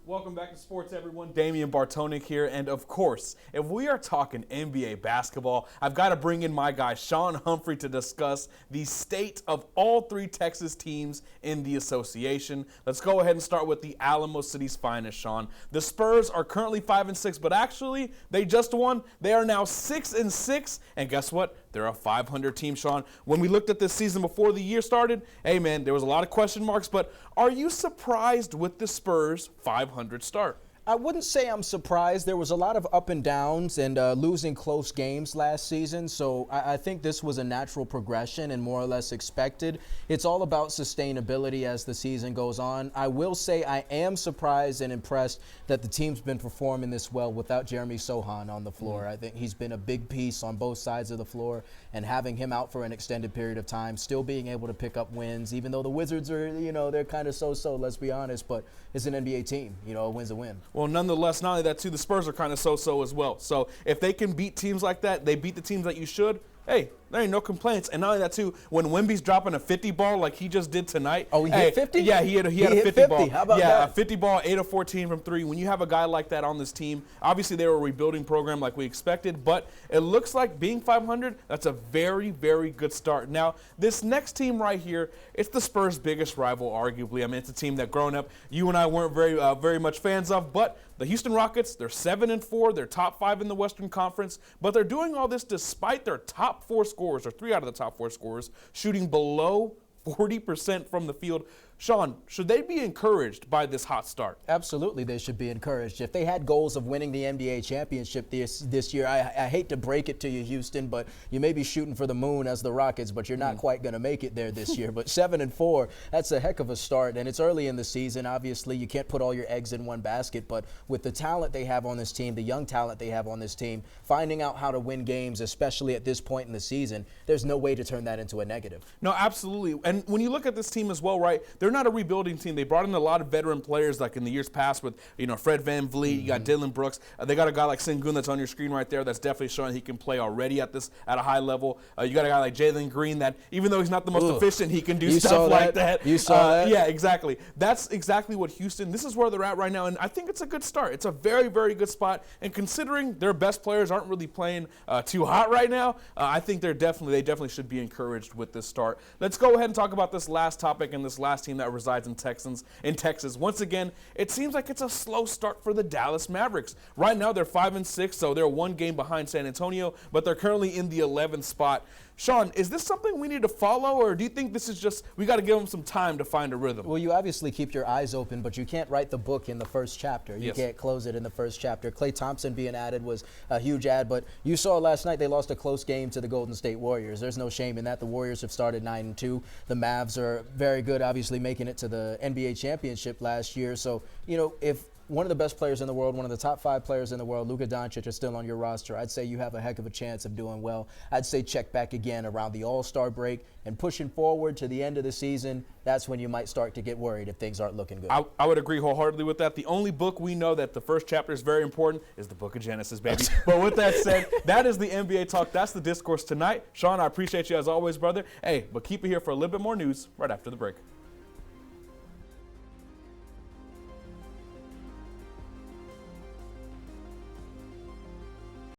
Welcome back to Sports, everyone. Damian Bartonic here. And of course, if we are talking NBA basketball, I've got to bring in my guy, Sean Humphrey, to discuss the state of all three Texas teams in the association. Let's go ahead and start with the Alamo City's finest, Sean. The Spurs are currently 5-6, but actually, they just won. They are now 6-6. And guess what? They're a 500 team, Sean. When we looked at this season before the year started, hey, man, there was a lot of question marks. But are you surprised with the Spurs' 500 start? I wouldn't say I'm surprised. There was a lot of up and downs and losing close games last season, so I think this was a natural progression and more or less expected. It's all about sustainability as the season goes on. I will say I am surprised and impressed that the team's been performing this well without Jeremy Sohan on the floor. I think he's been a big piece on both sides of the floor, and having him out for an extended period of time, still being able to pick up wins, even though the Wizards are, they're kind of so-so, let's be honest, but it's an NBA team. A win's a win. Well, nonetheless, not only that, too, the Spurs are kind of so-so as well. So if they can beat teams like that, they beat the teams that you should, hey, there ain't no complaints. And not only that, too, when Wemby's dropping a 50 ball like he just did tonight. Oh, he hit 50? Yeah, he had a 50 ball. How about that? Yeah, a 50 ball, 8 of 14 from three. When you have a guy like that on this team, obviously they were a rebuilding program like we expected, but it looks like being 500, that's a very, very good start. Now, this next team right here, it's the Spurs' biggest rival, arguably. I mean, it's a team that growing up, you and I weren't very much fans of, but the Houston Rockets, they're 7-4. They're top 5 in the Western Conference, but they're doing all this despite their top 4 scorers, or 3 out of the top 4 scorers, shooting below 40% from the field. Sean, should they be encouraged by this hot start? Absolutely, they should be encouraged. If they had goals of winning the NBA championship this year, I hate to break it to you, Houston, but you may be shooting for the moon as the Rockets, but you're not quite going to make it there this year. But 7-4, that's a heck of a start, and it's early in the season. Obviously, you can't put all your eggs in one basket, but with the talent they have on this team, the young talent they have on this team, finding out how to win games, especially at this point in the season, there's no way to turn that into a negative. No, absolutely. And when you look at this team as well, right, they're not a rebuilding team. They brought in a lot of veteran players like in the years past with, Fred VanVleet, you got Dylan Brooks. They got a guy like Sengun that's on your screen right there that's definitely showing he can play already at a high level. You got a guy like Jalen Green that even though he's not the most efficient, he can do stuff like that. You saw that? Yeah, exactly. That's exactly what Houston, this is where they're at right now, and I think it's a good start. It's a very, very good spot, and considering their best players aren't really playing too hot right now, I think they definitely should be encouraged with this start. Let's go ahead and talk about this last topic and this last team that resides in Texas. Once again, it seems like it's a slow start for the Dallas Mavericks. Right now, they're 5-6, so they're one game behind San Antonio, but they're currently in the 11th spot. Sean, is this something we need to follow, or do you think this is just we got to give them some time to find a rhythm? Well, you obviously keep your eyes open, but you can't write the book in the first chapter. You can't close it in the first chapter. Klay Thompson being added was a huge add, but you saw last night they lost a close game to the Golden State Warriors. There's no shame in that. The Warriors have started 9-2. The Mavs are very good, obviously making it to the NBA championship last year. So, if one of the best players in the world, one of the top 5 players in the world, Luka Doncic, is still on your roster, I'd say you have a heck of a chance of doing well. I'd say check back again around the All-Star break and pushing forward to the end of the season. That's when you might start to get worried if things aren't looking good. I would agree wholeheartedly with that. The only book we know that the first chapter is very important is the book of Genesis, baby. But with that said, that is the NBA talk. That's the discourse tonight. Sean, I appreciate you as always, brother. Hey, but keep it here for a little bit more news right after the break.